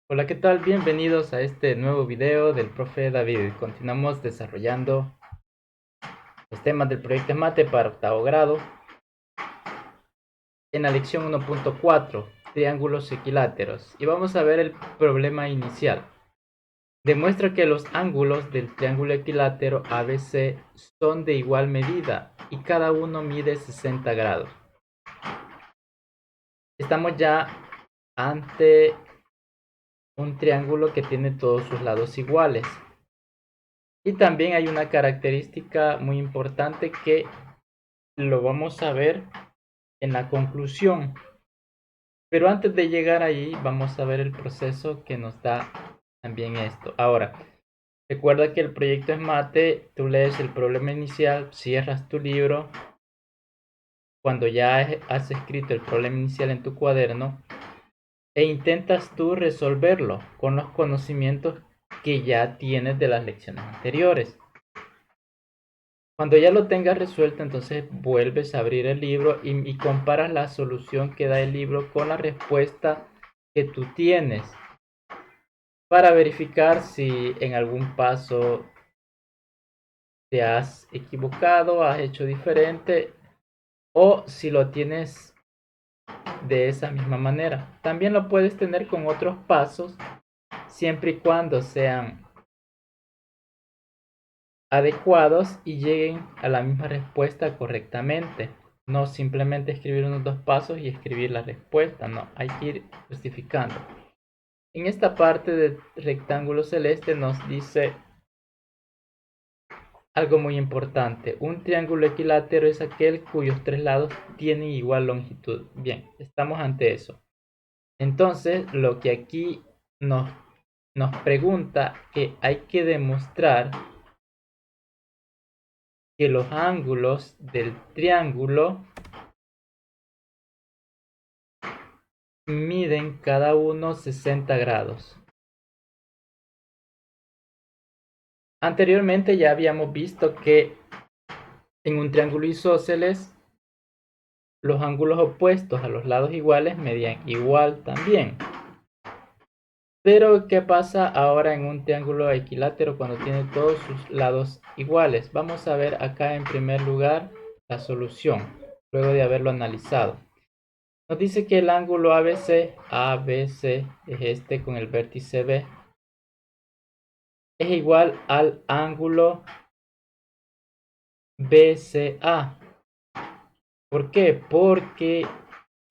Hola, ¿qué tal? Bienvenidos a este nuevo video del profe David. Continuamos desarrollando los temas del proyecto Mate para octavo grado en la lección 1.4, triángulos equiláteros. Y vamos a ver el problema inicial. Demuestra que los ángulos del triángulo equilátero ABC son de igual medida y cada uno mide 60 grados. Estamos ya ante un triángulo que tiene todos sus lados iguales. Y también hay una característica muy importante que lo vamos a ver en la conclusión. Pero antes de llegar ahí, vamos a ver el proceso que nos da también esto. Ahora, recuerda que el proyecto es mate, tú lees el problema inicial, cierras tu libro. Cuando ya has escrito el problema inicial en tu cuaderno e intentas tú resolverlo con los conocimientos que ya tienes de las lecciones anteriores. Cuando ya lo tengas resuelto, entonces vuelves a abrir el libro y comparas la solución que da el libro con la respuesta que tú tienes para verificar si en algún paso te has equivocado, has hecho diferente o si lo tienes de esa misma manera. También lo puedes tener con otros pasos siempre y cuando sean adecuados y lleguen a la misma respuesta correctamente. No simplemente escribir unos dos pasos y escribir la respuesta, no, hay que ir justificando. En esta parte del rectángulo celeste nos dice algo muy importante. Un triángulo equilátero es aquel cuyos tres lados tienen igual longitud. Bien, estamos ante eso. Entonces, lo que aquí nos pregunta que hay que demostrar que los ángulos del triángulo miden cada uno 60 grados. Anteriormente ya habíamos visto que en un triángulo isósceles los ángulos opuestos a los lados iguales medían igual también. Pero ¿qué pasa ahora en un triángulo equilátero cuando tiene todos sus lados iguales? Vamos a ver acá en primer lugar la solución, luego de haberlo analizado. Nos dice que el ángulo ABC es este con el vértice B, es igual al ángulo BCA. ¿Por qué? Porque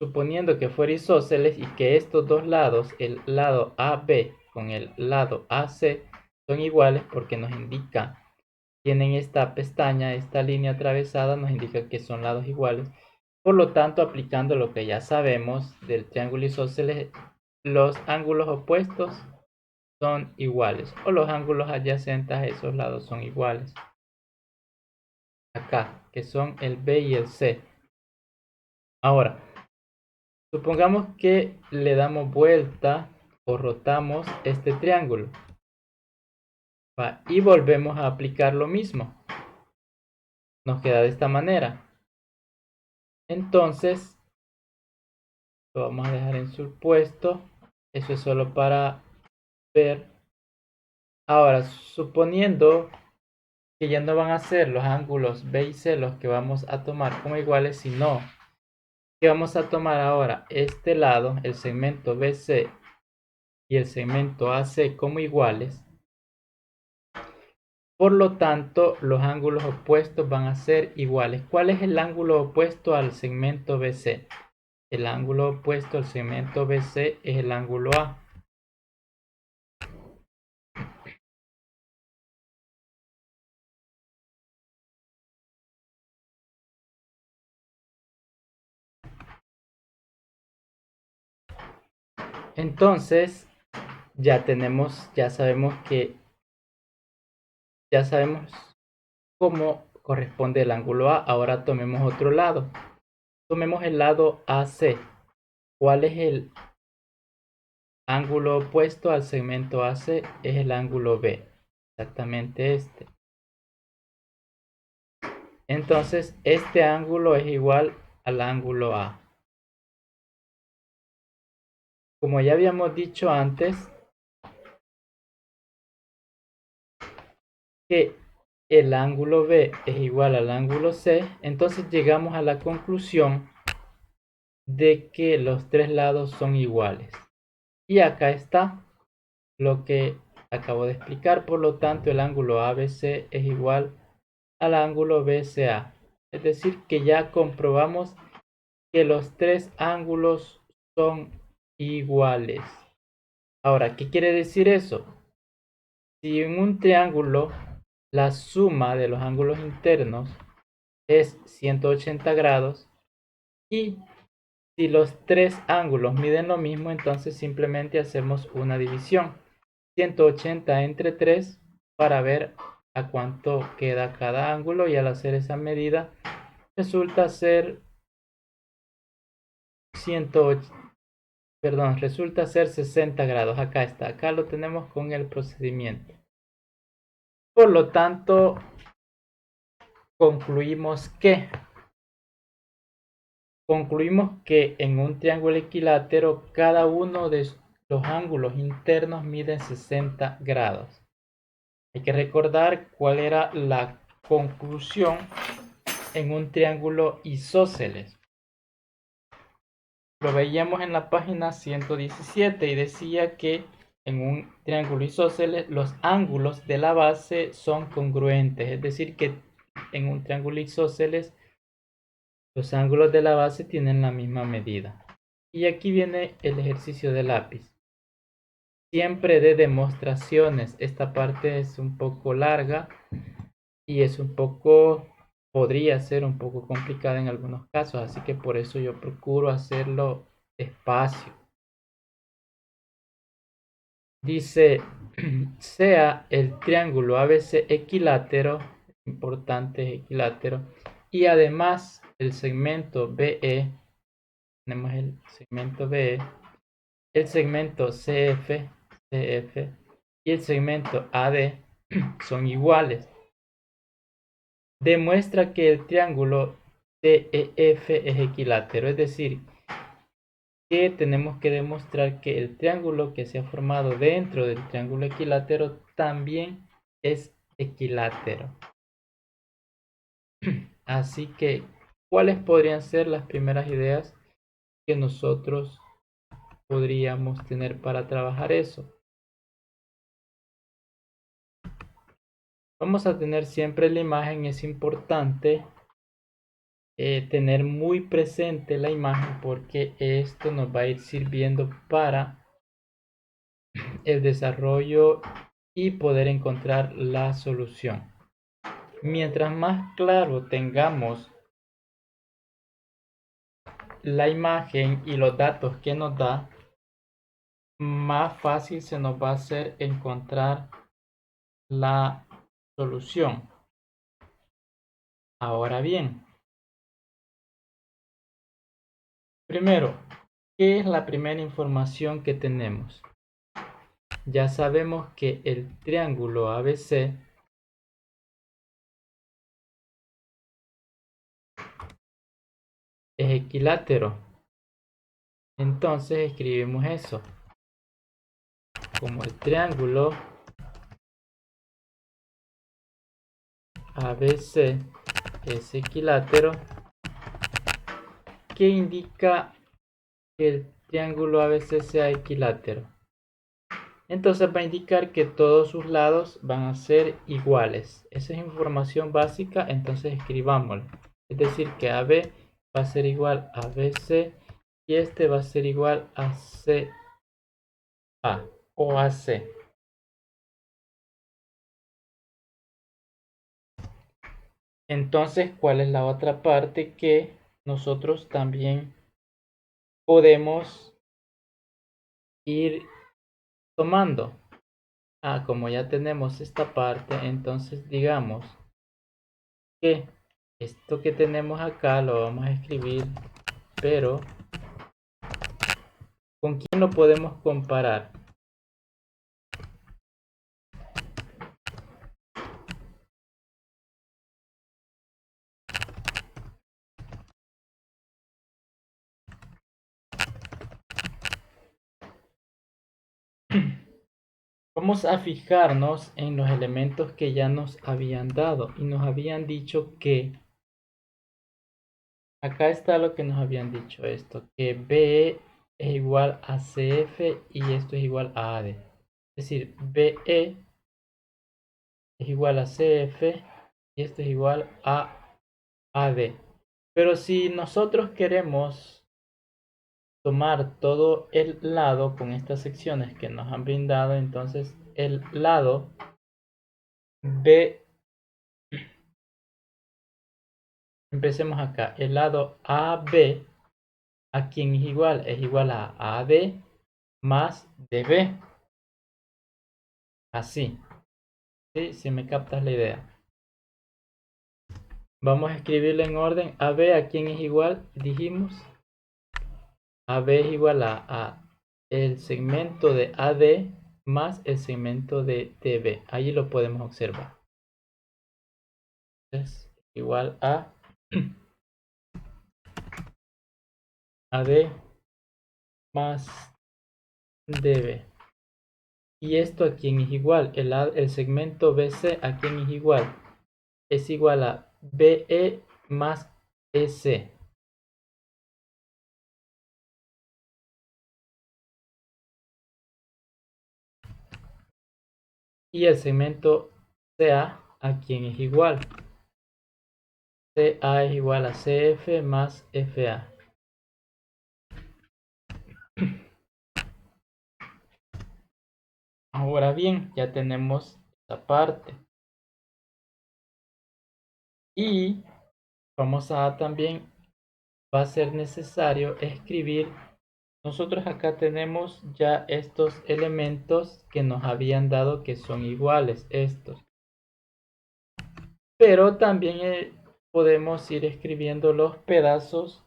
suponiendo que fuera isósceles y que estos dos lados, el lado AB con el lado AC, son iguales porque nos indica, tienen esta pestaña, esta línea atravesada, nos indica que son lados iguales. Por lo tanto, aplicando lo que ya sabemos del triángulo isósceles, los ángulos opuestos son iguales o los ángulos adyacentes a esos lados son iguales. Acá, que son el B y el C. Ahora, supongamos que le damos vuelta o rotamos este triángulo. Y volvemos a aplicar lo mismo. Nos queda de esta manera. Entonces, lo vamos a dejar en su puesto. Eso es solo para ver. Ahora, suponiendo que ya no van a ser los ángulos B y C los que vamos a tomar como iguales, sino que vamos a tomar ahora este lado, el segmento BC y el segmento AC como iguales. Por lo tanto, los ángulos opuestos van a ser iguales. ¿Cuál es el ángulo opuesto al segmento BC? El ángulo opuesto al segmento BC es el ángulo A. Entonces, ya sabemos cómo corresponde el ángulo A. Ahora tomemos otro lado. Tomemos el lado AC. ¿Cuál es el ángulo opuesto al segmento AC? Es el ángulo B. Exactamente este. Entonces, este ángulo es igual al ángulo A. Como ya habíamos dicho antes, que el ángulo B es igual al ángulo C, entonces llegamos a la conclusión de que los tres lados son iguales. Y acá está lo que acabo de explicar. Por lo tanto, el ángulo ABC es igual al ángulo BCA. Es decir, que ya comprobamos que los tres ángulos son iguales. Ahora, ¿qué quiere decir eso? Si en un triángulo la suma de los ángulos internos es 180 grados y si los tres ángulos miden lo mismo, entonces simplemente hacemos una división. 180 entre 3 para ver a cuánto queda cada ángulo, y al hacer esa medida resulta ser 108, perdón, resulta ser 60 grados. Acá está, acá lo tenemos con el procedimiento. Por lo tanto, concluimos que en un triángulo equilátero cada uno de los ángulos internos mide 60 grados. Hay que recordar cuál era la conclusión en un triángulo isósceles. Lo veíamos en la página 117 y decía que en un triángulo isósceles los ángulos de la base son congruentes, es decir que en un triángulo isósceles los ángulos de la base tienen la misma medida. Y aquí viene el ejercicio de lápiz. Siempre de demostraciones. Esta parte es un poco larga y podría ser un poco complicada en algunos casos, así que por eso yo procuro hacerlo despacio. Dice, sea el triángulo ABC equilátero, importante equilátero, y además el segmento BE, tenemos el segmento BE, el segmento CF y el segmento AD son iguales. Demuestra que el triángulo TEF es equilátero, es decir, que tenemos que demostrar que el triángulo que se ha formado dentro del triángulo equilátero también es equilátero. Así que, ¿cuáles podrían ser las primeras ideas que nosotros podríamos tener para trabajar eso? Vamos a tener siempre la imagen, es importante tener muy presente la imagen porque esto nos va a ir sirviendo para el desarrollo y poder encontrar la solución. Mientras más claro tengamos la imagen y los datos que nos da, más fácil se nos va a hacer encontrar la solución. Ahora bien, primero, ¿qué es la primera información que tenemos? Ya sabemos que el triángulo ABC es equilátero. Entonces escribimos eso como el triángulo ABC es equilátero, que indica que el triángulo ABC sea equilátero. Entonces va a indicar que todos sus lados van a ser iguales. Esa es información básica, entonces escribámoslo. Es decir, que AB va a ser igual a BC y este va a ser igual a CA o AC. Entonces, ¿cuál es la otra parte que nosotros también podemos ir tomando? Como ya tenemos esta parte, entonces digamos que esto que tenemos acá lo vamos a escribir, pero ¿con quién lo podemos comparar? Vamos a fijarnos en los elementos que ya nos habían dado y nos habían dicho que acá está lo que nos habían dicho esto, que B es igual a CF y esto es igual a AD. Es decir, BE es igual a CF y esto es igual a AD. Pero si nosotros queremos tomar todo el lado con estas secciones que nos han brindado, entonces el lado B, empecemos acá, el lado AB, ¿a quién es igual? Es igual a AD más DB. Así, ¿sí? Si me captas la idea. Vamos a escribirlo en orden. AB, ¿a quién es igual? Dijimos. AB es igual a el segmento de AD más el segmento de DB. Allí lo podemos observar. Es igual a AD más DB. ¿Y esto a quién es igual? El segmento BC, ¿a quién es igual? Es igual a BE más EC. Y el segmento CA, ¿a quién es igual? CA es igual a CF más FA. Ahora bien, ya tenemos esta parte. Y vamos a también, va a ser necesario escribir. Nosotros acá tenemos ya estos elementos que nos habían dado que son iguales, estos. Pero también podemos ir escribiendo los pedazos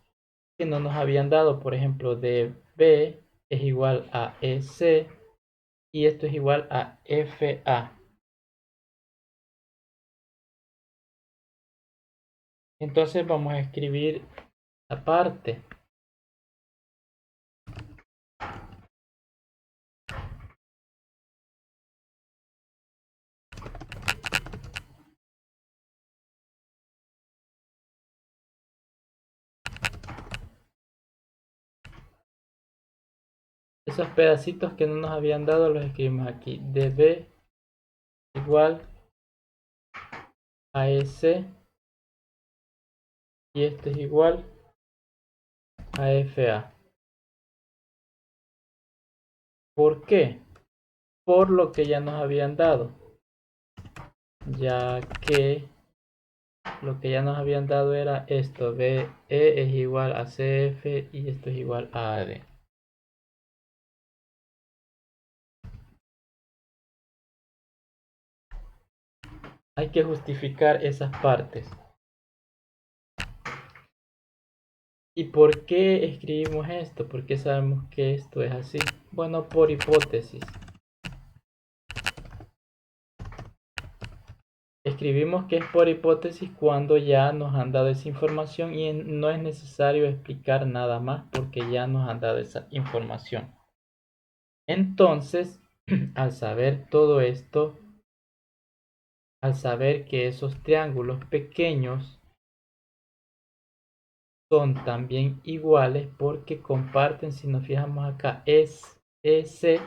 que no nos habían dado. Por ejemplo, de B es igual a EC y esto es igual a FA. Entonces vamos a escribir la parte. Esos pedacitos que no nos habían dado los escribimos aquí. DB igual a EC y esto es igual a FA. ¿Por qué? Por lo que ya nos habían dado. Ya que lo que ya nos habían dado era esto. BE es igual a CF y esto es igual a AD. Hay que justificar esas partes. ¿Y por qué escribimos esto? ¿Por qué sabemos que esto es así? Bueno, por hipótesis. Escribimos que es por hipótesis cuando ya nos han dado esa información y no es necesario explicar nada más porque ya nos han dado esa información. Entonces, al saber todo esto, al saber que esos triángulos pequeños son también iguales porque comparten, si nos fijamos acá, es EC,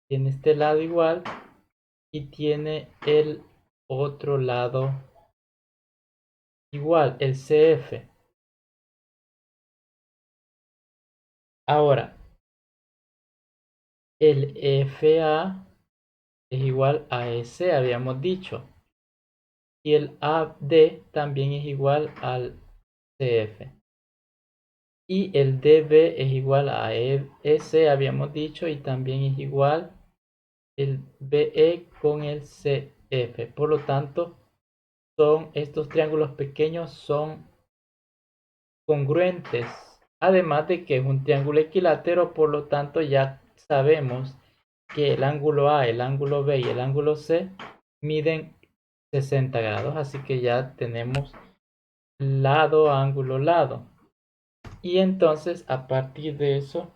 tiene este lado igual y tiene el otro lado igual, el CF. Ahora, el FA es igual a EC, habíamos dicho. Y el AD también es igual al CF. Y el DB es igual a EC, habíamos dicho, y también es igual el BE con el CF. Por lo tanto, estos triángulos pequeños son congruentes. Además de que es un triángulo equilátero, por lo tanto ya sabemos que el ángulo A, el ángulo B y el ángulo C miden 60 grados. Así que ya tenemos lado, ángulo, lado. Y entonces a partir de eso,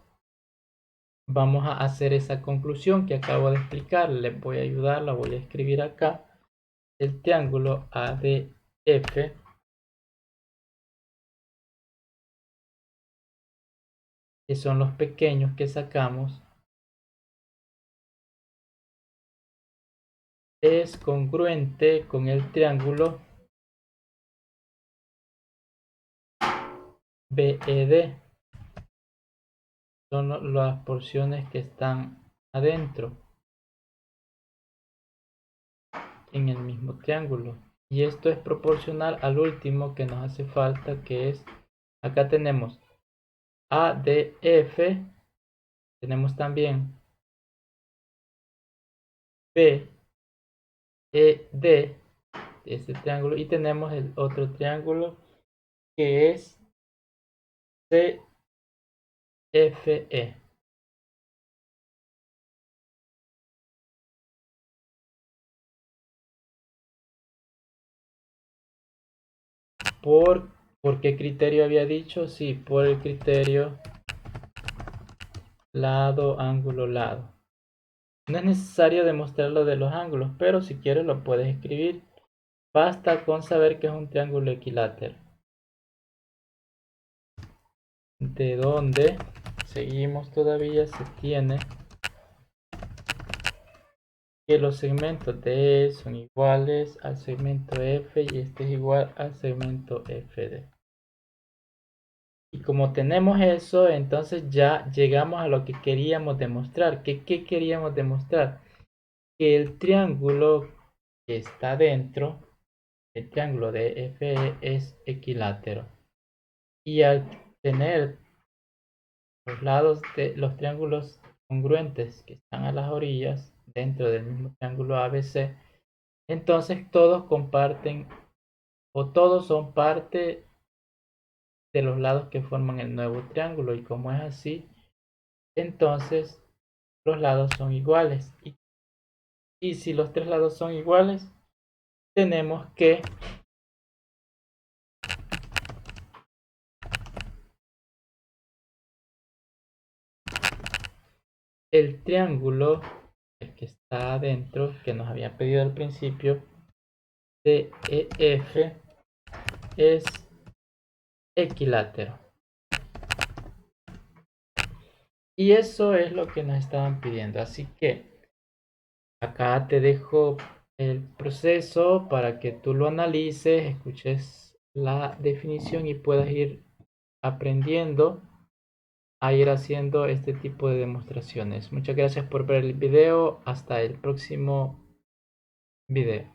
vamos a hacer esa conclusión que acabo de explicar. Les voy a ayudar, la voy a escribir acá. El triángulo ADF que son los pequeños que sacamos, es congruente con el triángulo BED. Son las porciones que están adentro en el mismo triángulo. Y esto es proporcional al último que nos hace falta, que es, acá tenemos ADF, tenemos también BED, este triángulo, y tenemos el otro triángulo que es CFE. ¿Por qué criterio había dicho? Sí, por el criterio lado, ángulo, lado. No es necesario demostrar lo de los ángulos, pero si quieres lo puedes escribir. Basta con saber que es un triángulo equilátero. De donde seguimos todavía se tiene que los segmentos de E son iguales al segmento F y este es igual al segmento FD. Y como tenemos eso, entonces ya llegamos a lo que queríamos demostrar. ¿Qué queríamos demostrar? Que el triángulo que está dentro, el triángulo de FE es equilátero. Y al tener los lados de los triángulos congruentes que están a las orillas dentro del mismo triángulo ABC, entonces todos comparten o todos son parte de los lados que forman el nuevo triángulo. Y como es así, entonces los lados son iguales. Y si los tres lados son iguales, tenemos que el triángulo, el que está adentro, que nos había pedido al principio, DEF, es equilátero. Y eso es lo que nos estaban pidiendo. Así que acá te dejo el proceso para que tú lo analices, escuches la definición y puedas ir aprendiendo a ir haciendo este tipo de demostraciones. Muchas gracias por ver el video. Hasta el próximo video.